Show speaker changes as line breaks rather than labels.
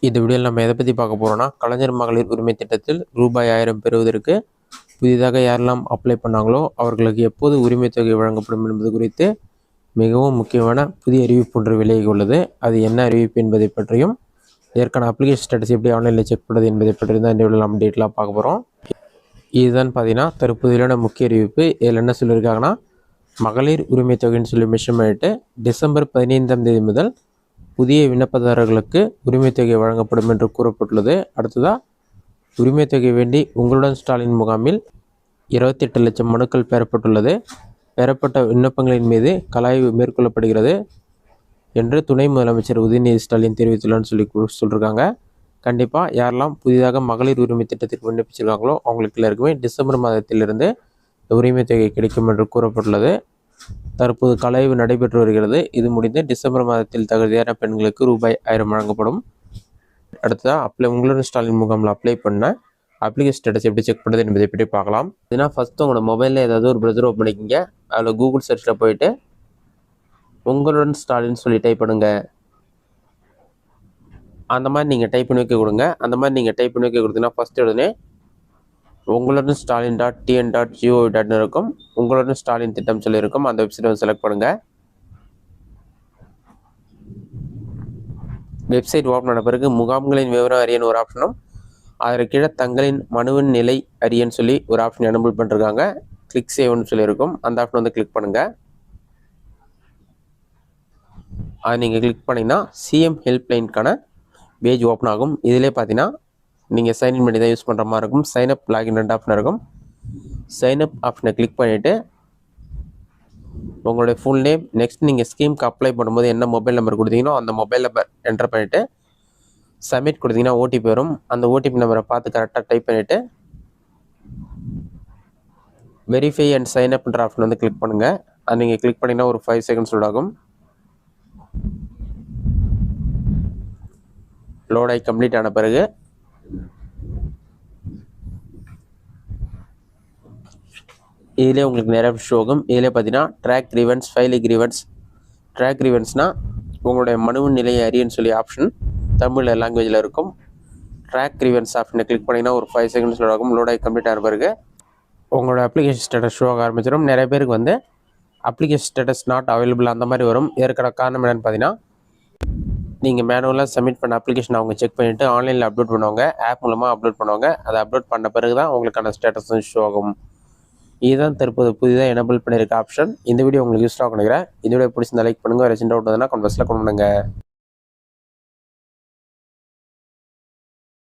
இந்த வீடியோவில் நம்ம எதை பற்றி பார்க்க போகிறோம்னா, கலைஞர் மகளிர் உரிமை திட்டத்தில் ரூபாய் 1000 பெறுவதற்கு புதிதாக யாரெல்லாம் அப்ளை பண்ணாங்களோ அவர்களுக்கு எப்போது உரிமை தொகை வழங்கப்படும் என்பது குறித்து மிகவும் முக்கியமான புதிய அறிவிப்பு ஒன்று விலகி உள்ளது. அது என்ன அறிவிப்பு என்பதை பற்றியும், இதற்கான அப்ளிகேஷன் ஸ்டேட்டஸ் எப்படி ஆன்லைனில் செக் பண்ணுறது என்பதை பற்றி தான் இந்த வீடியோவில் நம்ம டீட்டெயிலாக பார்க்க போகிறோம். இதுதான் பார்த்தீங்கன்னா தற்போதையிலான முக்கிய அறிவிப்பு. இதில் என்ன சொல்லியிருக்காங்கன்னா, மகளிர் உரிமை தொகைன்னு சொல்லி மென்ஷன் பண்ணிட்டு டிசம்பர் 15ஆம் தேதி முதல் புதிய விண்ணப்பதாரர்களுக்கு உரிமை தொகை வழங்கப்படும் என்று கூறப்பட்டுள்ளது. அடுத்ததாக, உரிமை தொகை வேண்டி உங்களுடன் ஸ்டாலின் முகாமில் 28 லட்சம் மனுக்கள் பெறப்பட்டுள்ளது. பெறப்பட்ட விண்ணப்பங்களின் மீது கலாய்வு மேற்கொள்ளப்படுகிறது என்று துணை முதலமைச்சர் உதயநிதி ஸ்டாலின் தெரிவித்துள்ளான்னு சொல்லியிருக்காங்க. கண்டிப்பாக யாரெல்லாம் புதிதாக மகளிர் உரிமை திட்டத்திற்கு விண்ணப்பிச்சிருக்காங்களோ அவங்களுக்கு எல்லாருக்குமே டிசம்பர் மாதத்திலிருந்து உரிமை தொகை கிடைக்கும் என்று கூறப்பட்டுள்ளது. தற்போது கலாய்வு நடைபெற்று வருகிறது. இது முடிந்து டிசம்பர் மாதத்தில் தகுதியான பெண்களுக்கு ரூபாய் 1000 வழங்கப்படும். அடுத்ததாக உங்களுடன் ஸ்டாலின் முகாமில் அப்ளை பண்ண அப்ளிகேஷன் ஸ்டேட்டஸ் எப்படி செக் பண்ணுறது என்பதை பற்றி பார்க்கலாம். ஏன்னா ஃபஸ்ட்டு உங்களோட மொபைலில் ஏதாவது ஒரு ப்ரௌசர் ஓப்பன் பண்ணிக்கிங்க. அதில் கூகுள் சர்ச்சில் போயிட்டு உங்களுடன் ஸ்டாலின் சொல்லி டைப் பண்ணுங்கள். அந்த மாதிரி நீங்கள் டைப் பண்ணி வைக்க கொடுங்க. அந்த மாதிரி நீங்கள் டைப் பண்ணி வைக்க கொடுத்தீங்கன்னா ஃபஸ்ட்டு உடனே உங்களுடன் Stalin.tn.gov.in இருக்கும். உங்களுடன் ஸ்டாலின் திட்டம் சொல்லியிருக்கும். அந்த வெப்சைட் வந்து செலக்ட் பண்ணுங்கள். வெப்சைட் ஓப்பன் ஆன பிறகு முகாம்களின் விவரம் அறியன்னு ஒரு ஆப்ஷனும், அதில் கீழே தங்களின் மனுவின் நிலை அறியன்னு சொல்லி ஒரு ஆப்ஷன் எனபிள் பண்ணிருக்காங்க. கிளிக் சேவ்னு சொல்லியிருக்கும். அந்த ஆப்ஷன் வந்து கிளிக் பண்ணுங்கள். அதை நீங்கள் கிளிக் பண்ணிங்கன்னா சிஎம் ஹெல்ப்லைனுக்கான பேஜ் ஓப்பன் ஆகும். இதிலே பார்த்தீங்கன்னா நீங்கள் சைன்இன் பண்ணி தான் யூஸ் பண்ணுற மாதிரி இருக்கும். சைன்அப், லாகின் 2 ஆப்ஷன் இருக்கும். சைன்அப் ஆப்ஷனை கிளிக் பண்ணிவிட்டு உங்களுடைய ஃபுல் நேம், நெக்ஸ்ட் நீங்கள் ஸ்கீமுக்கு அப்ளை பண்ணும்போது என்ன மொபைல் நம்பர் கொடுத்தீங்களோ அந்த மொபைல் நம்பர் என்டர் பண்ணிவிட்டு சப்மிட் கொடுத்தீங்கன்னா ஓடிபி வரும். அந்த ஓடிபி நம்பரை பார்த்து கரெக்டாக டைப் பண்ணிவிட்டு வெரிஃபை அண்ட் சைன்அப்ன்ற ஆப்ஷன் வந்து கிளிக் பண்ணுங்கள். அது நீங்கள் கிளிக் பண்ணிங்கன்னா ஒரு 5 செகண்ட்ஸ் ஆகும். லோட் ஆகி கம்ப்ளீட் ஆன பிறகு இதிலே உங்களுக்கு நிறைய ஷோ ஆகும். இதிலே பார்த்தீங்கன்னா track grievances, file grievances. Track கிரீவன்ஸ்னால் உங்களுடைய மனுவின் நிலையை அறியன்னு சொல்லி ஆப்ஷன் தமிழ் லாங்குவேஜில் இருக்கும். ட்ராக் கிரீவன்ஸ் ஆப்ஷனை கிளிக் பண்ணிங்கன்னா ஒரு 5 செகண்ட்ஸ் ஆகும். லோட் ஆகி கம்ப்ளீட் ஆன பிறகு உங்களோட அப்ளிகேஷன் ஸ்டேட்டஸ் ஷோ ஆக ஆரம்பிச்சிடும். நிறைய பேருக்கு வந்து அப்ளிகேஷன் ஸ்டேட்டஸ் நாட் அவைலபிள் அந்த மாதிரி வரும். ஏற்கனவே காரணம் என்னென்னு பார்த்தீங்கன்னா, நீங்கள் மேனுவலாக சப்மிட் பண்ண அப்ளிகேஷன் அவங்க செக் பண்ணிவிட்டு ஆன்லைனில் அப்லோட் பண்ணுவாங்க, ஆப் மூலமாக அப்லோட் பண்ணுவாங்க. அதை அப்லோட் பண்ண பிறகு தான் உங்களுக்கான ஸ்டேட்டஸ் வந்து ஷோ ஆகும். இதுதான் தற்போது புதிதாக எனபிள் பண்ணியிருக்க ஆப்ஷன். இந்த வீடியோ உங்களுக்கு யூஸ்ஃபுல்லாக நினைக்கிறேன். இந்த வீடியோ பிடிச்சிருந்தா லைக் பண்ணுங்கள். வேறு சின்ன டவுட் வந்ததுன்னா கமெண்ட் பாக்ஸில் கமெண்ட் பண்ணுங்கள்.